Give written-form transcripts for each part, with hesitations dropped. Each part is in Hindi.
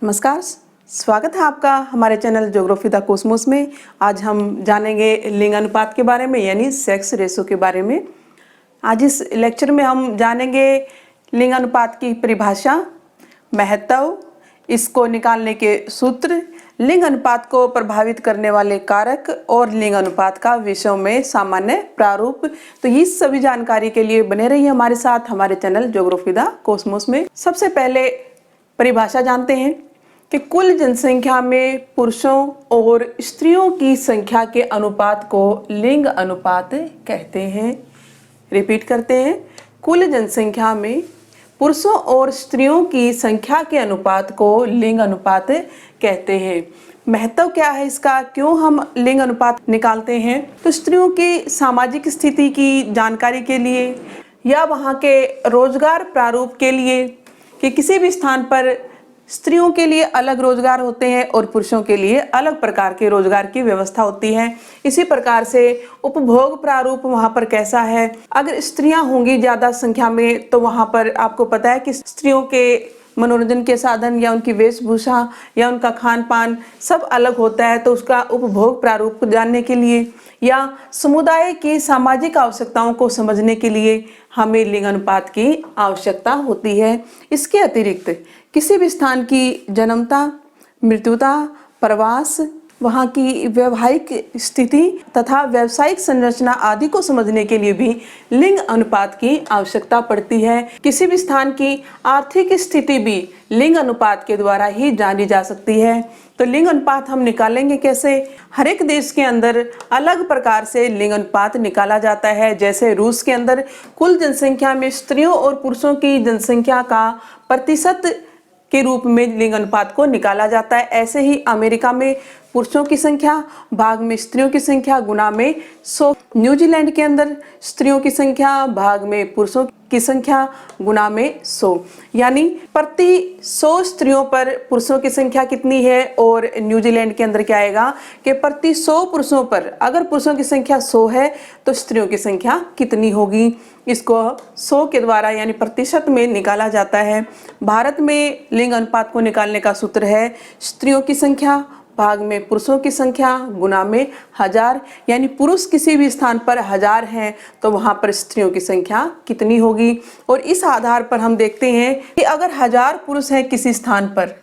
नमस्कार, स्वागत है आपका हमारे चैनल ज्योग्राफी द कॉस्मोस में। आज हम जानेंगे लिंग अनुपात के बारे में, यानी सेक्स रेशो के बारे में। आज इस लेक्चर में हम जानेंगे लिंग अनुपात की परिभाषा, महत्व, इसको निकालने के सूत्र, लिंग अनुपात को प्रभावित करने वाले कारक और लिंग अनुपात का विषयों में सामान्य प्रारूप। तो ये सभी जानकारी के लिए बने रहिए हमारे साथ हमारे चैनल ज्योग्राफी द कॉस्मोस में। सबसे पहले परिभाषा जानते हैं कि कुल जनसंख्या में पुरुषों और स्त्रियों की संख्या के अनुपात को लिंग अनुपात कहते हैं। रिपीट करते हैं, कुल जनसंख्या में पुरुषों और स्त्रियों की संख्या के अनुपात को लिंग अनुपात कहते हैं। महत्व क्या है इसका, क्यों हम लिंग अनुपात निकालते हैं? तो स्त्रियों की सामाजिक स्थिति की जानकारी के लिए या वहाँ के रोजगार प्रारूप के लिए कि किसी भी स्थान पर स्त्रियों के लिए अलग रोजगार होते हैं और पुरुषों के लिए अलग प्रकार के रोजगार की व्यवस्था होती है। इसी प्रकार से उपभोग प्रारूप वहाँ पर कैसा है, अगर स्त्रियां होंगी ज़्यादा संख्या में तो वहाँ पर आपको पता है कि स्त्रियों के मनोरंजन के साधन या उनकी वेशभूषा या उनका खान पान सब अलग होता है। तो उसका उपभोग प्रारूप जानने के लिए या समुदाय की सामाजिक आवश्यकताओं को समझने के लिए हमें लिंग अनुपात की आवश्यकता होती है। इसके अतिरिक्त किसी भी स्थान की जन्मता, मृत्युता, प्रवास, वहाँ की वैवाहिक स्थिति तथा व्यावसायिक संरचना आदि को समझने के लिए भी लिंग अनुपात की आवश्यकता पड़ती है। किसी भी स्थान की आर्थिक स्थिति भी लिंग अनुपात के द्वारा ही जानी जा सकती है। तो लिंग अनुपात हम निकालेंगे कैसे? हर एक देश के अंदर अलग प्रकार से लिंग अनुपात निकाला जाता है। जैसे रूस के अंदर कुल जनसंख्या में स्त्रियों और पुरुषों की जनसंख्या का प्रतिशत के रूप में लिंग अनुपात को निकाला जाता है। ऐसे ही अमेरिका में पुरुषों की संख्या भाग में स्त्रियों की संख्या गुना में 100। न्यूजीलैंड के अंदर स्त्रियों की संख्या भाग में पुरुषों की संख्या गुना में 100, यानी प्रति 100 स्त्रियों पर पुरुषों की संख्या कितनी है। और न्यूजीलैंड के अंदर क्या आएगा कि प्रति 100 पुरुषों पर अगर पुरुषों की संख्या 100 है तो स्त्रियों की संख्या कितनी होगी, इसको 100 के द्वारा यानी प्रतिशत में निकाला जाता है। भारत में लिंग अनुपात को निकालने का सूत्र है स्त्रियों की संख्या भाग में पुरुषों की संख्या गुना में 1000, यानी पुरुष किसी भी स्थान पर 1000 हैं तो वहाँ पर स्त्रियों की संख्या कितनी होगी। और इस आधार पर हम देखते हैं कि अगर 1000 पुरुष हैं किसी स्थान पर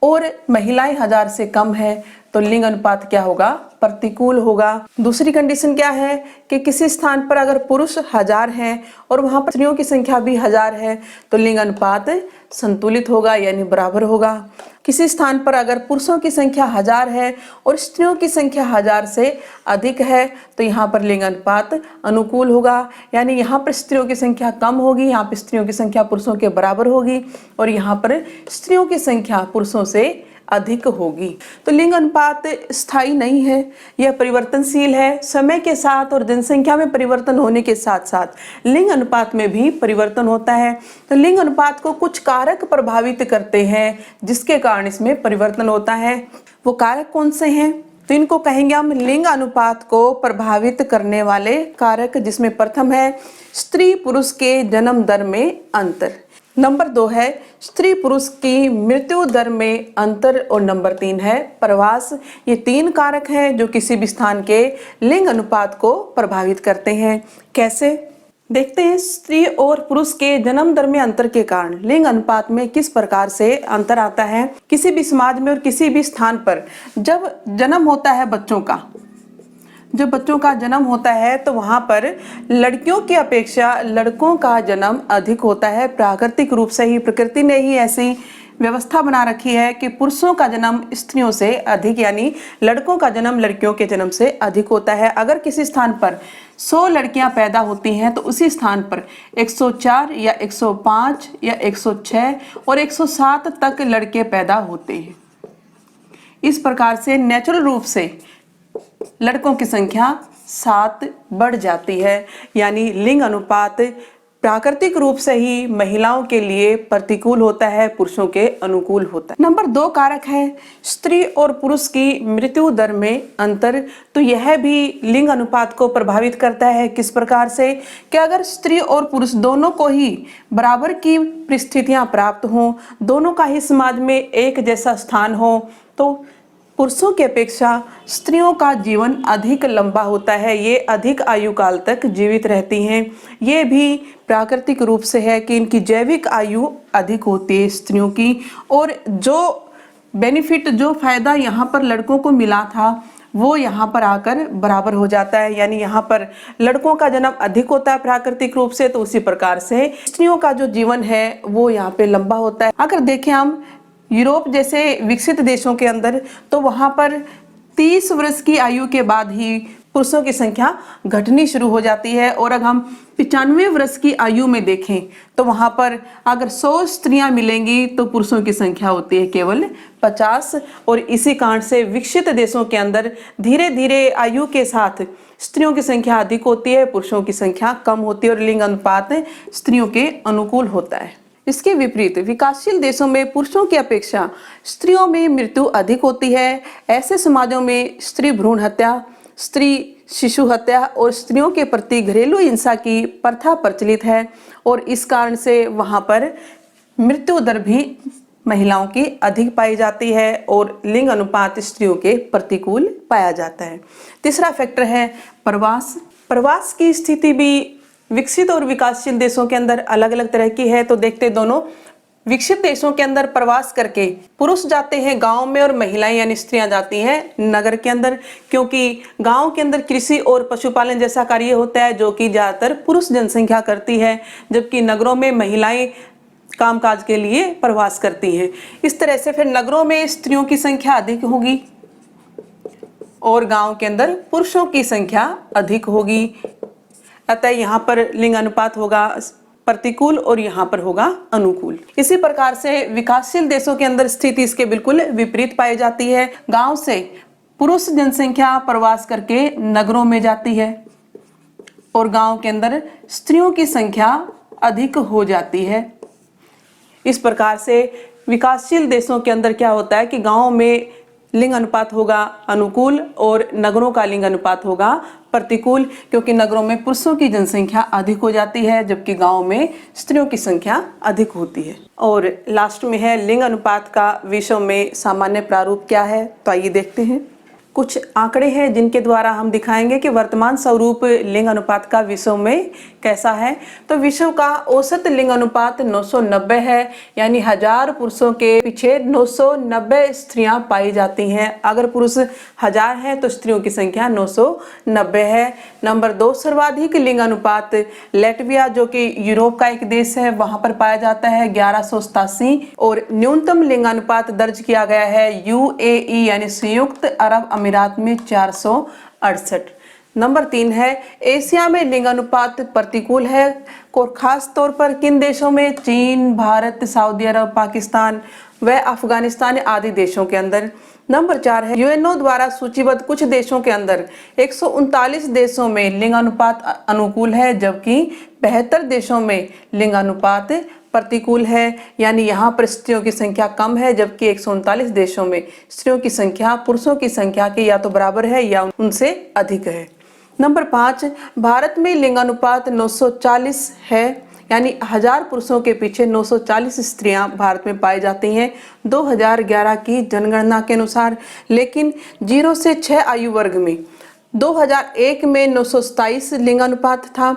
और महिलाएं 1000 से कम है तो लिंग अनुपात क्या होगा? प्रतिकूल होगा। दूसरी कंडीशन क्या है कि किसी स्थान पर अगर पुरुष 1000 हैं और वहाँ पर स्त्रियों की संख्या भी 1000 है तो लिंग अनुपात संतुलित होगा यानी बराबर होगा। किसी स्थान पर अगर पुरुषों की संख्या 1000 है और स्त्रियों की संख्या 1000 से अधिक है तो यहाँ पर लिंग अनुपात अनुकूल होगा, यानी यहाँ पर स्त्रियों की संख्या कम होगी, यहाँ पर स्त्रियों की संख्या पुरुषों के बराबर होगी और यहाँ पर स्त्रियों की संख्या पुरुषों से अधिक होगी। तो लिंग अनुपात स्थायी नहीं है, यह परिवर्तनशील है। समय के साथ और जनसंख्या में परिवर्तन होने के साथ साथ लिंग अनुपात में भी परिवर्तन होता है। तो लिंग अनुपात को कुछ कारक प्रभावित करते हैं जिसके कारण इसमें परिवर्तन होता है। वो कारक कौन से हैं? तो इनको कहेंगे हम लिंग अनुपात को प्रभावित करने वाले कारक, जिसमें प्रथम है स्त्री पुरुष के जन्म दर में अंतर, नंबर 2 है स्त्री पुरुष की मृत्यु दर में अंतर और नंबर 3 है प्रवास। ये 3 कारक हैं जो किसी भी स्थान के लिंग अनुपात को प्रभावित करते हैं। कैसे? देखते हैं स्त्री और पुरुष के जन्म दर में अंतर के कारण लिंग अनुपात में किस प्रकार से अंतर आता है। किसी भी समाज में और किसी भी स्थान पर जब जन्म होता है जब बच्चों का जन्म होता है तो वहाँ पर लड़कियों की अपेक्षा लड़कों का जन्म अधिक होता है। प्राकृतिक रूप से ही प्रकृति ने ही ऐसी व्यवस्था बना रखी है कि पुरुषों का जन्म स्त्रियों से अधिक यानी लड़कों का जन्म लड़कियों के जन्म से अधिक होता है। अगर किसी स्थान पर 100 लड़कियां पैदा होती हैं तो उसी स्थान पर 104 या 105 या 106 और 107 तक लड़के पैदा होते हैं। इस प्रकार से नेचुरल रूप से लड़कों की संख्या 7 बढ़ जाती है, यानी लिंग अनुपात प्राकृतिक रूप से ही महिलाओं के लिए प्रतिकूल होता है, पुरुषों के अनुकूल होता है। नंबर 2 कारक है स्त्री और पुरुष की मृत्यु दर में अंतर। तो यह भी लिंग अनुपात को प्रभावित करता है। किस प्रकार से कि अगर स्त्री और पुरुष दोनों को ही बराबर की परिस्थितियां प्राप्त हों, दोनों का ही समाज में एक जैसा स्थान हो, तो पुरुषों की अपेक्षा स्त्रियों का जीवन अधिक लंबा होता है। ये अधिक आयु काल तक जीवित रहती हैं। ये भी प्राकृतिक रूप से है कि इनकी जैविक आयु अधिक होती है स्त्रियों की। और जो बेनिफिट, जो फायदा यहाँ पर लड़कों को मिला था, वो यहाँ पर आकर बराबर हो जाता है। यानी यहाँ पर लड़कों का जन्म अधिक होता है प्राकृतिक रूप से, तो उसी प्रकार से स्त्रियों का जो जीवन है वो यहाँ पे लंबा होता है। अगर देखें हम यूरोप जैसे विकसित देशों के अंदर, तो वहां पर 30 वर्ष की आयु के बाद ही पुरुषों की संख्या घटनी शुरू हो जाती है। और अगर हम 95 वर्ष की आयु में देखें तो वहां पर अगर 100 स्त्रियां मिलेंगी तो पुरुषों की संख्या होती है केवल 50। और इसी कारण से विकसित देशों के अंदर धीरे धीरे आयु के साथ स्त्रियों की संख्या अधिक होती है, पुरुषों की संख्या कम होती है और लिंग अनुपात स्त्रियों के अनुकूल होता है। इसके विपरीत विकासशील देशों में पुरुषों की अपेक्षा स्त्रियों में मृत्यु अधिक होती है। ऐसे समाजों में स्त्री भ्रूण हत्या, स्त्री शिशु हत्या और स्त्रियों के प्रति घरेलू हिंसा की प्रथा प्रचलित है। और इस कारण से वहां पर मृत्यु दर भी महिलाओं की अधिक पाई जाती है और लिंग अनुपात स्त्रियों के प्रतिकूल पाया जाता है। तीसरा फैक्टर है प्रवास। प्रवास की स्थिति भी विकसित और विकासशील देशों के अंदर अलग अलग तरह की है। तो देखते दोनों, विकसित देशों के अंदर प्रवास करके पुरुष जाते हैं गांव में और महिलाएं यानी स्त्रियां जाती हैं नगर के अंदर, क्योंकि गांव के अंदर कृषि और पशुपालन जैसा कार्य होता है जो कि ज्यादातर पुरुष जनसंख्या करती है, जबकि नगरों में महिलाएं कामकाज के लिए प्रवास करती हैं। इस तरह से फिर नगरों में स्त्रियों की संख्या अधिक होगी और गांव के अंदर पुरुषों की संख्या अधिक होगी। अतः यहाँ पर लिंग अनुपात होगा प्रतिकूल और यहाँ पर होगा अनुकूल। इसी प्रकार से विकासशील देशों के अंदर स्थिति इसके बिल्कुल विपरीत पाई जाती है। गांव से पुरुष जनसंख्या प्रवास करके नगरों में जाती है और गांव के अंदर स्त्रियों की संख्या अधिक हो जाती है। इस प्रकार से विकासशील देशों के अंदर क्या होता है कि गांव में लिंग अनुपात होगा अनुकूल और नगरों का लिंग अनुपात होगा प्रतिकूल, क्योंकि नगरों में पुरुषों की जनसंख्या अधिक हो जाती है जबकि गांव में स्त्रियों की संख्या अधिक होती है। और लास्ट में है लिंग अनुपात का विश्व में सामान्य प्रारूप क्या है। तो आइए देखते हैं। कुछ आंकड़े हैं जिनके द्वारा हम दिखाएंगे कि वर्तमान स्वरूप लिंग अनुपात का विश्व में कैसा है। तो विश्व का औसत लिंग अनुपात 990 है, यानी 1000 पुरुषों के पीछे 990 स्त्रियां पाई जाती हैं। अगर पुरुष 1000 हैं तो स्त्रियों की संख्या 990 है। नंबर 2 सर्वाधिक लिंग अनुपात लैटविया जो कि यूरोप का एक देश है, वहां पर पाया जाता है 1187। और न्यूनतम लिंग अनुपात दर्ज किया गया है UAE यानी संयुक्त अरब अमीरात में 468। नंबर 3 है एशिया में लिंग अनुपात प्रतिकूल है और खास तौर पर किन देशों में, चीन, भारत, सऊदी अरब, पाकिस्तान व अफगानिस्तान आदि देशों के अंदर। नंबर 4 है यूएनओ द्वारा सूचीबद्ध कुछ देशों के अंदर 139 देशों में लिंग अनुपात अनुकूल है जबकि 72 देशों में लिंग अनुपात प्रतिकूल है, यानी यहाँ पर स्त्रियों की संख्या कम है जबकि 139 देशों में स्त्रियों की संख्या पुरुषों की संख्या के या तो बराबर है या उनसे अधिक है। नंबर 5 भारत में लिंग अनुपात 940 है, यानी 1000 पुरुषों के पीछे 940 स्त्रियां भारत में पाई जाती हैं 2011 की जनगणना के अनुसार। लेकिन 0 से 6 आयु वर्ग में 2001 में 927 लिंग अनुपात था,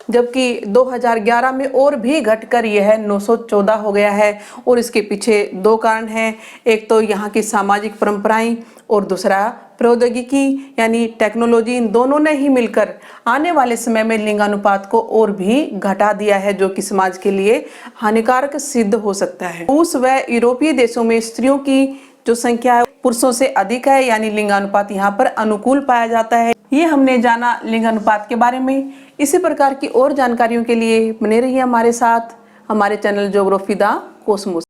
जबकि 2011 में और भी घटकर यह 914 हो गया है। और इसके पीछे 2 कारण हैं, एक तो यहाँ की सामाजिक परंपराएं और दूसरा प्रौद्योगिकी यानी टेक्नोलॉजी। इन दोनों ने ही मिलकर आने वाले समय में लिंगानुपात को और भी घटा दिया है जो कि समाज के लिए हानिकारक सिद्ध हो सकता है। रूस व यूरोपीय देशों में स्त्रियों की जो संख्या है पुरुषों से अधिक है, यानी लिंगानुपात यहाँ पर अनुकूल पाया जाता है। ये हमने जाना लिंगानुपात के बारे में। इसी प्रकार की और जानकारियों के लिए बने रहिए हमारे साथ, हमारे चैनल ज्योग्राफी द कॉस्मोस।